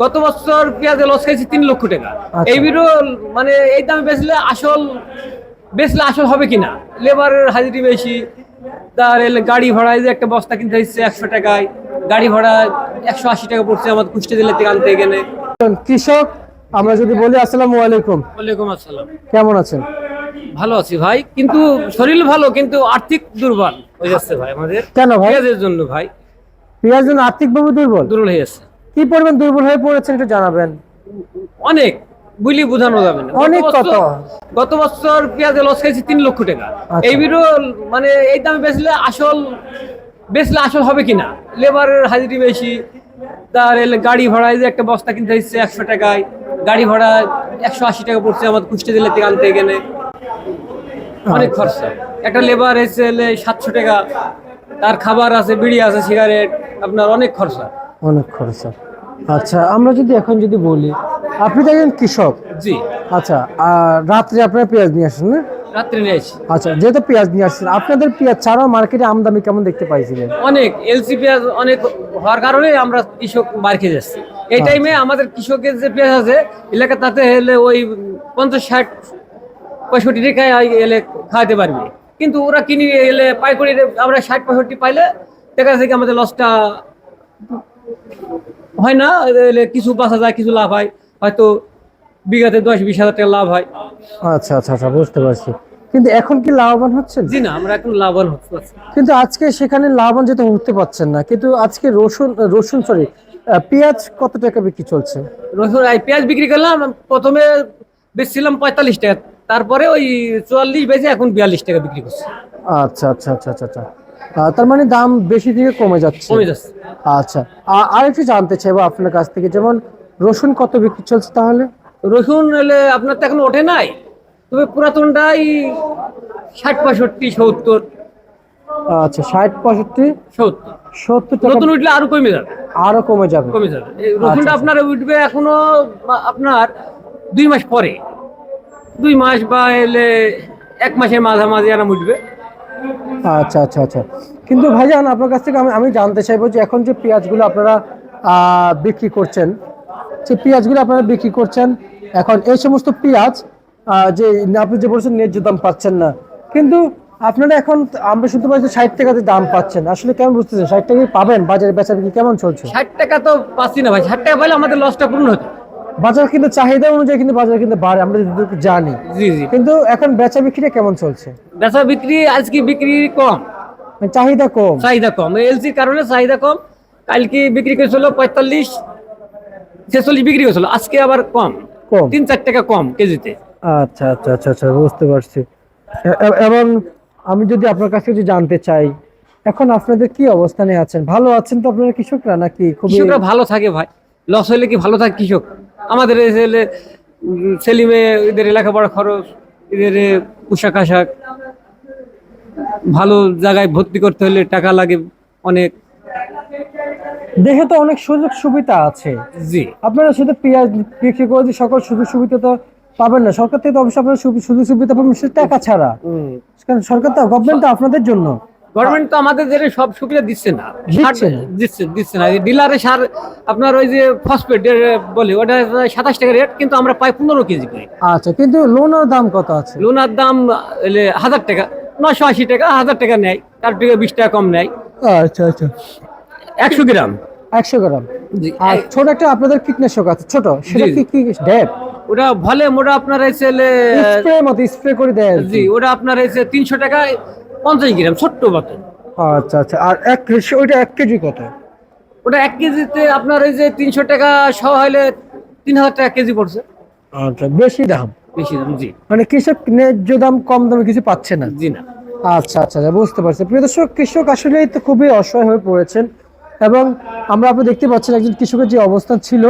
গত বছর পেঁয়াজে লস খাইছি 3 লক্ষ টাকা। আচ্ছা। এই বিরো মানে এই দামে বেচলে আসল হবে কিনা, লেবারের হাজিরি বেশি, তার গাড়ি ভাড়া, এই যে একটা বস্তা কিনতে হচ্ছে 100 টাকায়, গাড়ি ভাড়া 180 টাকা পড়ছে আমার কুষ্টি জেলা থেকে আনতে গেলে। কৃষক, আমরা যদি বলি আসসালামু আলাইকুম, ওয়ালাইকুম আসসালাম। কেমন আছেন? ভালো আছি ভাই, কিন্তু শরীর ভালো, কিন্তু আর্থিক দুর্বল হয়ে যাচ্ছে ভাই আমাদের। কেন ভাই? পেঁয়াজের জন্য ভাই পেঁয়াজ জন্য আর্থিকভাবে দুর্বল? দুর্বল হয়ে যাচ্ছে কি পরিমাণ দুর্বল হয়ে পড়েছেন একটু জানাবেন। অনেক, বুঝলি বোঝানো যাবে না। অনেক কত? গত বছর পেঁয়াজে লস খাইছি 3 লক্ষ টাকা। আচ্ছা। এই বিরো মানে এই দামে বেচলে আসল হবে কিনা, লেবারের হাজিরি বেশি, তার গাড়ি ভাড়া, এই যে একটা বস্তা কিনতে হচ্ছে 100 টাকায়, গাড়ি ভাড়া 180 টাকা পড়ছে আমার কুষ্টি জেলা থেকে আনতে গেলে। অনেক খরচা। একটা লেবার এসে 700 টাকা, তার খাবার আছে, বিড়ি আছে, সিগারেট, আপনার অনেক খরচা। অনেক খরচা। আচ্ছা, আমরা যদি এখন যদি বলি, আপনি তো একজন কৃষক। জি। আচ্ছা, আর রাত্রে আপনারা পেঁয়াজ নিয়ে আসেন না? রাত্রে নিয়ে আসি। আচ্ছা, যেহেতু পেঁয়াজ নিয়ে আসছেন, আপনাদের পেঁয়াজ ছাড়াও মার্কেটে আমদানি কেমন দেখতে পাইছিলেন? অনেক এলসি পেঁয়াজ অনেক হওয়ার কারণে আমরা কৃষক মার খেয়ে যাচ্ছি। এই টাইমে আমাদের কৃষকের যে পেঁয়াজ আছে এলাকা, তাতে হলে ওই 50, 60, 65 টাকায় এলে খাওয়াতে পারবে, কিন্তু ওরা কিনে এলে পাইকারি আমরা 60, 65 পাইলে দেখা যাচ্ছে কি আমাদের লসটা হয় না, এলে কিছু বাঁচা যায়, কিছু লাভ হয়, হয়তো বিঘাতে 10-20 হাজার টাকা লাভ হয়। আচ্ছা আচ্ছা আচ্ছা, বুঝতে পারছি। কিন্তু এখন কি লাভবান হচ্ছেন? জি না, আমরা এখন লাভবান হতে পারছি। কিন্তু আজকে সেখানে লাভবান যেতে হতে পারছেন না, কিন্তু আজকে রসুন সরি, পেঁয়াজ কত টাকা বিক্রি চলছে? রসুন পেঁয়াজ বিক্রি করলাম, প্রথমে বেচছিলাম 45 টাকা, তারপরে ওই 44 বেচে এখন 42 টাকা বিক্রি করছে। আচ্ছা আচ্ছা আচ্ছা আচ্ছা আচ্ছা। তার মানে দাম বেশি থেকে কমে যাচ্ছে। কমে যাচ্ছে। আচ্ছা, আর একটু জানতে চাইবো আপনার কাছ থেকে, যেমন রসুন কত বিক্রি চলছে তাহলে? রসুন এলে আপনার তো এখন ওঠে নাই, তবে পুরাতনটাই 60, 65, 70। আচ্ছা, 60, 65, 70। 70 টাকা। নতুন উঠলে আরো কমে যাবে। আরো কমে যাবে? কমে যাবে। এই রসুনটা আচ্ছা, আপনার উঠবে এখনো আপনার 2 মাস পরে, 2 মাস বা এলে 1 মাসের মাঝামাঝি আরাম উঠবে। আচ্ছা আচ্ছা আচ্ছা। কিন্তু ভাইজান, আপনার কাছ থেকে আমি জানতে চাইবো যে এখন যে পেঁয়াজগুলো আপনারা বিক্রি করছেন, এখন এই সমস্ত পেঁয়াজ যে আপনি যে বলছেন ন্যায্য দাম পাচ্ছেন না, কিন্তু আপনারা এখন আমরা শুনতে পাচ্ছি 60 টাকাতে দাম পাচ্ছেন, আসলে কেমন বুঝতেছেন? 60 টাকা পাবেন? বাজারে বেচা বিক্রি কেমন চলছে? 60 টাকা তো পাচ্ছি না ভাই, 60 টাকা পাইলে আমাদের লসটা পূর্ণ হতো। বাজার কিন্তু চাহিদা অনুযায়ী কিন্তু বাজার কিন্তু বাড়ে, আমরা যতটুকু জানি। জি জি। কিন্তু এখন বেচা বিক্রিটা কেমন চলছে? বেচা বিক্রি আজকে বিক্রি কম, মানে চাহিদা কম? চাহিদা কম, এলসির কারণে চাহিদা কম। কালকে বিক্রি করেছিল 45, 46 বিক্রি করেছিল, আজকে আবার কম, কম? 3-4 টাকা কম কেজিতে। আচ্ছা আচ্ছা আচ্ছা আচ্ছা, বুঝতে পারছি। এবং আমি যদি আপনার কাছে যদি জানতে চাই, এখন আপনাদের কি অবস্থানে আছেন? ভালো আছেন তো আপনারা কৃষকরা, নাকি খুবই? কৃষকরা ভালো থাকে ভাই, লস হলে কি ভালো থাকে কৃষক? আমাদের এই ছেলে ছেলে মেয়ে, এদের লেখাপড়া খরচ, এদের পোশাক আশাক, ভালো জায়গায় ভর্তি করতে হলে টাকা লাগে অনেক। দেশে তো অনেক সুযোগ সুবিধা আছে, জি। আপনারা শুধু পেঁয়াজ বিক্রি করে যে সকল সুযোগ সুবিধা তো পাবেন না। সরকার থেকে তো অবশ্যই আপনারা সুযোগ সুবিধা পাবেন, সে টাকা ছাড়া। কারণ সরকার তো, গভর্নমেন্ট তো আপনাদের জন্য। গভর্নমেন্ট তো আমাদের সব সুবিধা দিচ্ছে না। দিচ্ছে না? দিচ্ছে না। ডিলারে সার আপনার ওই যে ফসফেট বলে, ওটা 27 টাকা রেট, কিন্তু আমরা পাই 15 কেজি করে। আচ্ছা, কিন্তু লোনের দাম কত আছে? লোনার দাম 1000 টাকা, 980 টাকা, 1000 টাকা নেয়, তার থেকে 20 টাকা কম নেয়। আচ্ছা আচ্ছা। 100 গ্রাম। 100 গ্রাম? জি। আর ছোট একটা আপনাদের কীটনাশক আছে ছোট, সেটা জি। কি ড্যাপ? ওটা ভলে মোটা আপনার এসে স্প্রে মতো স্প্রে করে দেয় আর কি? জি, ওটা আপনার এসে 300 টাকায় 50 গ্রাম, ছোট্ট বোতল। আচ্ছা আচ্ছা। আর ওইটা 1 কেজি কত? ওটা 1 কেজিতে আপনার এই যে 300 টাকা সহ হলে 3000 টাকা কেজি পড়ছে। আচ্ছা, বেশি দাম? বেশি দাম। জি। মানে কৃষক ন্যায্য দাম কম দামে কিছু পাচ্ছে না? জি না। আচ্ছা আচ্ছা আচ্ছা, বুঝতে পারছি। প্রিয় দর্শক, কৃষক আসলেই তো খুবই অসহায় হয়ে পড়েছেন, এবং আপনি দেখতে পাচ্ছেন একজন কৃষকের যে অবস্থান ছিল